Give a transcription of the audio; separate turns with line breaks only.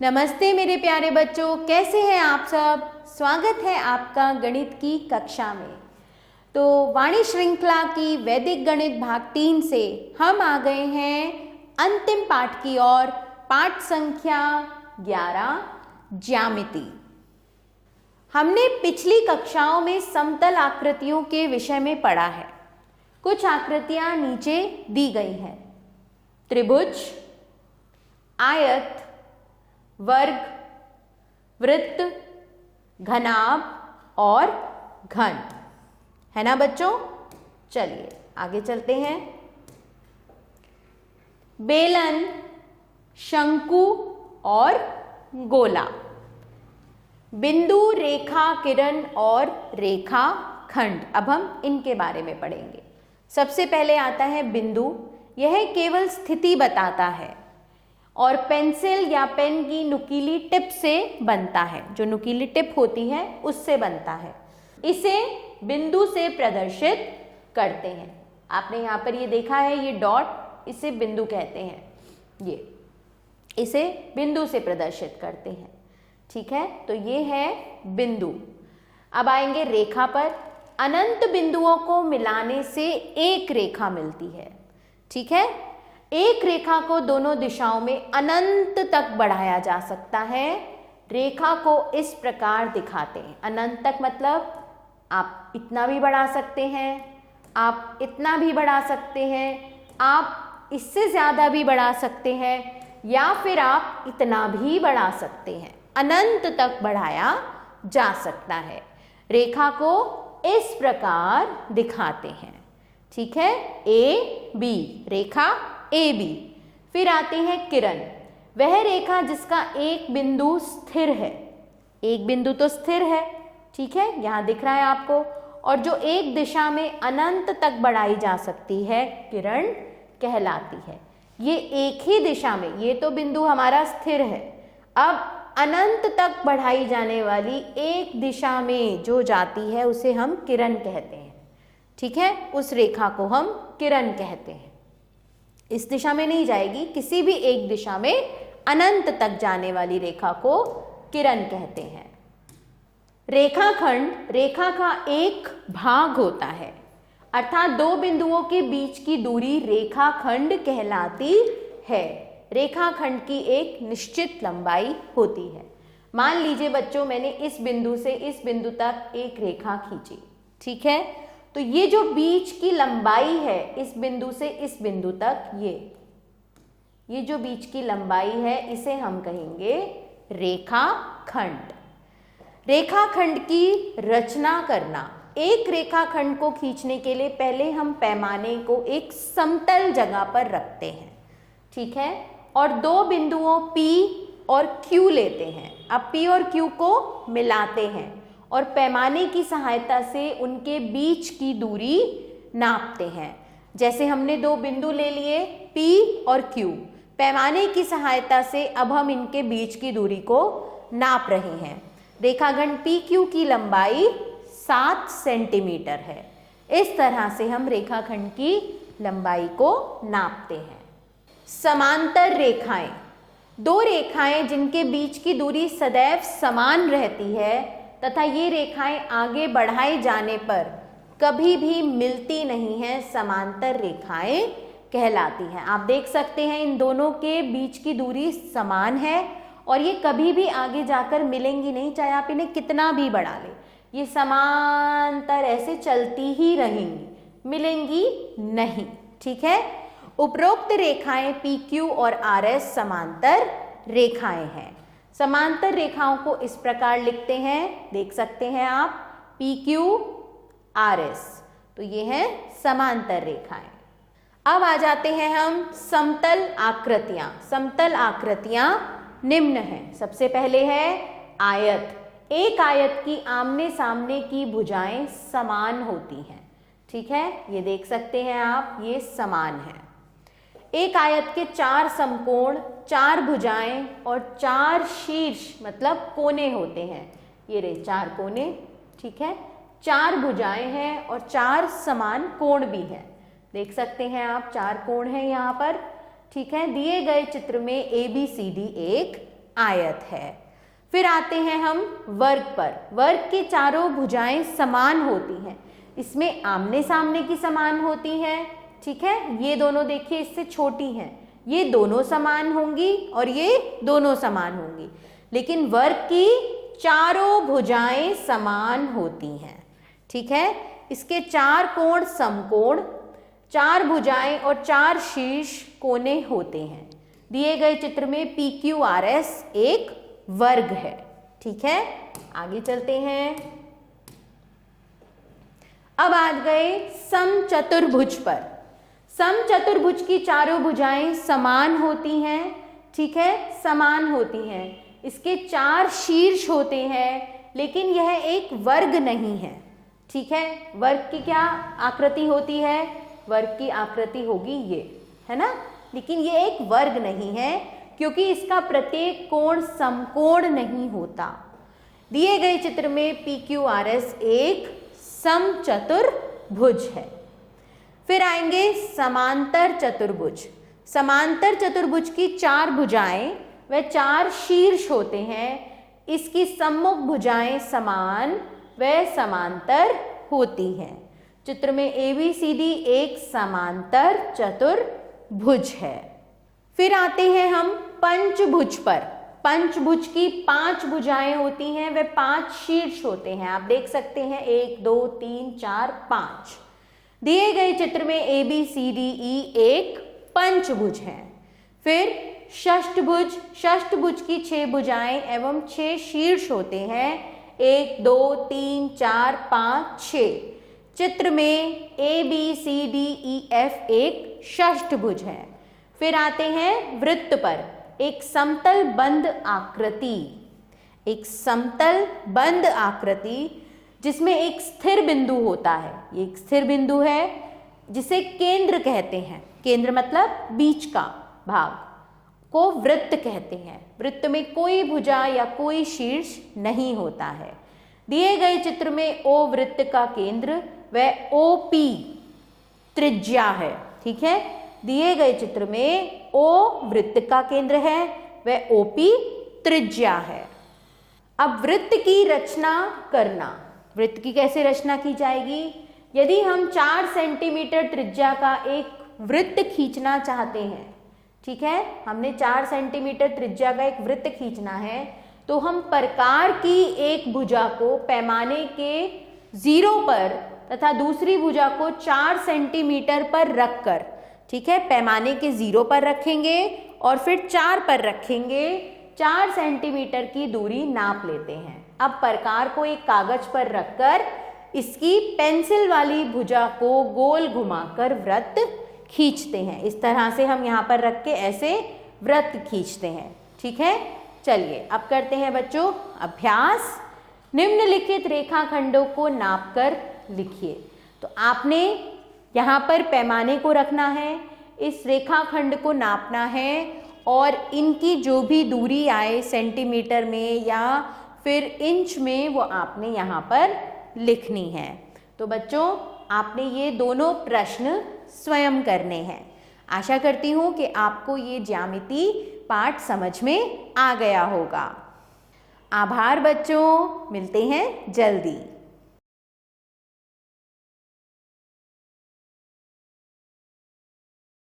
नमस्ते मेरे प्यारे बच्चों, कैसे हैं आप सब। स्वागत है आपका गणित की कक्षा में। तो वाणी श्रृंखला की वैदिक गणित भाग 3 से हम आ गए हैं अंतिम पाठ की ओर, पाठ संख्या 11 ज्यामिति। हमने पिछली कक्षाओं में समतल आकृतियों के विषय में पढ़ा है। कुछ आकृतियां नीचे दी गई हैं: त्रिभुज, आयत, वर्ग, वृत्त, घनाभ और घन, है ना बच्चों। चलिए आगे चलते हैं। बेलन, शंकु और गोला, बिंदु, रेखा, किरण और रेखा खंड। अब हम इनके बारे में पढ़ेंगे। सबसे पहले आता है बिंदु। यह केवल स्थिति बताता है और पेंसिल या पेन की नुकीली टिप से बनता है। जो नुकीली टिप होती है उससे बनता है। इसे बिंदु से प्रदर्शित करते हैं। आपने यहाँ पर ये देखा है, ये डॉट, इसे बिंदु कहते हैं। ये इसे बिंदु से प्रदर्शित करते हैं। ठीक है, तो ये है बिंदु। अब आएंगे रेखा पर। अनंत बिंदुओं को मिलाने से एक रेखा मिलती है। ठीक है, एक रेखा को दोनों दिशाओं में अनंत तक बढ़ाया जा सकता है। रेखा को इस प्रकार दिखाते हैं। अनंत तक मतलब आप इतना भी बढ़ा सकते हैं, आप इतना भी बढ़ा सकते हैं, आप इससे ज़्यादा भी बढ़ा सकते हैं, या फिर आप इतना भी बढ़ा सकते हैं। अनंत तक बढ़ाया जा सकता है। रेखा को इस प्रकार दिखाते हैं। ठीक है, A B, Rekha A B. फिर आते हैं किरण। वह रेखा जिसका एक बिंदु स्थिर है। एक बिंदु तो स्थिर है, ठीक है, यहाँ दिख रहा है आपको, और जो एक दिशा में अनंत तक बढ़ाई जा सकती है, किरण कहलाती है। ये एक ही दिशा में, ये तो बिंदु हमारा स्थिर है। अब अनंत तक बढ़ाई जाने वाली एक दिशा में जो जाती है उसे हम किरण कहते हैं। ठीक है, उस रेखा को हम किरण कहते हैं। इस दिशा में नहीं जाएगी, किसी भी एक दिशा में अनंत तक जाने वाली रेखा को किरण कहते हैं। रेखाखंड रेखा का एक भाग होता है, अर्थात दो बिंदुओं के बीच की दूरी रेखाखंड कहलाती है। रेखाखंड की एक निश्चित लंबाई होती है। मान लीजिए बच्चों, मैंने इस बिंदु से इस बिंदु तक एक रेखा खींची। ठीक है, तो ये जो बीच की लंबाई है इस बिंदु से इस बिंदु तक, ये जो बीच की लंबाई है इसे हम कहेंगे रेखाखंड। रेखाखंड की रचना करना। एक रेखाखंड को खींचने के लिए पहले हम पैमाने को एक समतल जगह पर रखते हैं। ठीक है, और दो बिंदुओं P और Q लेते हैं। अब P और Q को मिलाते हैं और पैमाने की सहायता से उनके बीच की दूरी नापते हैं। जैसे हमने दो बिंदु ले लिए P और Q, पैमाने की सहायता से अब हम इनके बीच की दूरी को नाप रहे हैं। रेखाखंड PQ की लंबाई 7 सेंटीमीटर है। इस तरह से हम रेखाखंड की लंबाई को नापते हैं। समांतर रेखाएं, दो रेखाएं जिनके बीच की दूरी सदैव समान रहती है तथा ये रेखाएं आगे बढ़ाए जाने पर कभी भी मिलती नहीं हैं, समांतर रेखाएं कहलाती हैं। आप देख सकते हैं इन दोनों के बीच की दूरी समान है और ये कभी भी आगे जाकर मिलेंगी नहीं, चाहे आप इन्हें कितना भी बढ़ा लें। ये समांतर ऐसे चलती ही रहेंगी, मिलेंगी नहीं। ठीक है, उपरोक्त रेखाएं PQ और RS समांतर रेखाएं हैं। समांतर रेखाओं को इस प्रकार लिखते हैं, देख सकते हैं आप, PQ RS, तो ये हैं समांतर रेखाएं। अब आ जाते हैं हम समतल आकृतियां। समतल आकृतियां निम्न हैं। सबसे पहले है आयत। एक आयत की आमने सामने की भुजाएं समान होती हैं। ठीक है, ये देख सकते हैं आप, ये समान है। एक आयत के 4 समकोण, 4 भुजाएं और 4 शीर्ष मतलब कोने होते हैं। ये रहे 4 कोने। ठीक है, 4 भुजाएं हैं और 4 समान कोण भी हैं। देख सकते हैं आप, 4 कोण हैं यहाँ पर। ठीक है, दिए गए चित्र में ABCD एक आयत है। फिर आते हैं हम वर्ग पर। वर्ग के चारों भुजाएं समान होती हैं, इसमें आमने सामने की समान होती हैं, ठीक है। ये दोनों देखिए इससे छोटी हैं, ये दोनों समान होंगी और ये दोनों समान होंगी, लेकिन वर्ग की चारों भुजाएं समान होती हैं, ठीक है। इसके 4 कोण समकोण, 4 भुजाएं और 4 शीर्ष कोने होते हैं। दिए गए चित्र में PQRS एक वर्ग है, ठीक है। आगे चलते हैं। अब आ गए समचतुर्भुज पर। समचतुर्भुज की चारों भुजाएं समान होती हैं, ठीक है, समान होती हैं। इसके 4 शीर्ष होते हैं, लेकिन यह एक वर्ग नहीं है, ठीक है। वर्ग की क्या आकृति होती है? वर्ग की आकृति होगी ये, है ना, लेकिन ये एक वर्ग नहीं है क्योंकि इसका प्रत्येक कोण समकोण नहीं होता। दिए गए चित्र में PQRS एक समचतुर्भुज है। फिर आएंगे समांतर चतुर्भुज। समांतर चतुर्भुज की 4 भुजाएं व 4 शीर्ष होते हैं। इसकी सम्मुख भुजाएं समान व समांतर होती हैं। चित्र में ABCD एक समांतर चतुर्भुज है। फिर आते हैं हम पंचभुज पर। पंचभुज की 5 भुजाएं होती हैं व 5 शीर्ष होते हैं। आप देख सकते हैं 1 2 3 4 5। दिए गए चित्र में ABCDE एक पंचभुज है। फिर षष्ठभुज। षष्ठभुज की 6 भुजाएं एवं 6 शीर्ष होते हैं। 1 2 3 4 5 6। चित्र में ABCDEF एक षष्ठभुज है। फिर आते हैं वृत्त पर। एक समतल बंद आकृति, एक समतल बंद आकृति जिसमें एक स्थिर बिंदु होता है। ये एक स्थिर बिंदु है जिसे केंद्र कहते हैं। केंद्र मतलब बीच का भाग को वृत्त कहते हैं। वृत्त में कोई भुजा या कोई शीर्ष नहीं होता है। दिए गए चित्र में O वृत्त का केंद्र व OP त्रिज्या है, ठीक है। दिए गए चित्र में O वृत्त का केंद्र है व OP त्रिज्या है। अब वृत्त की रचना करना। वृत्त की कैसे रचना की जाएगी? यदि हम 4 सेंटीमीटर त्रिज्या का एक वृत्त खींचना चाहते हैं, ठीक है, हमने 4 सेंटीमीटर त्रिज्या का एक वृत्त खींचना है, तो हम प्रकार की एक भुजा को पैमाने के 0 पर तथा दूसरी भुजा को 4 सेंटीमीटर पर रखकर, ठीक है, पैमाने के 0 पर रखेंगे और फिर 4 पर रखेंगे। 4 सेंटीमीटर की दूरी नाप लेते हैं। अब प्रकार को एक कागज पर रखकर इसकी पेंसिल वाली भुजा को गोल घुमाकर वृत्त खींचते हैं। इस तरह से हम यहाँ पर रख के ऐसे वृत्त खींचते हैं, ठीक है। चलिए अब करते हैं बच्चों अभ्यास। निम्नलिखित रेखाखंडों को नापकर लिखिए। तो आपने यहाँ पर पैमाने को रखना है, इस रेखाखंड को नापना है और इनकी जो भी दूरी आए सेंटीमीटर में या फिर इंच में वो आपने यहाँ पर लिखनी है। तो बच्चों आपने ये दोनों प्रश्न स्वयं करने हैं। आशा करती हूँ कि आपको ये ज्यामिति पाठ समझ में आ गया होगा। आभार बच्चों, मिलते हैं जल्दी।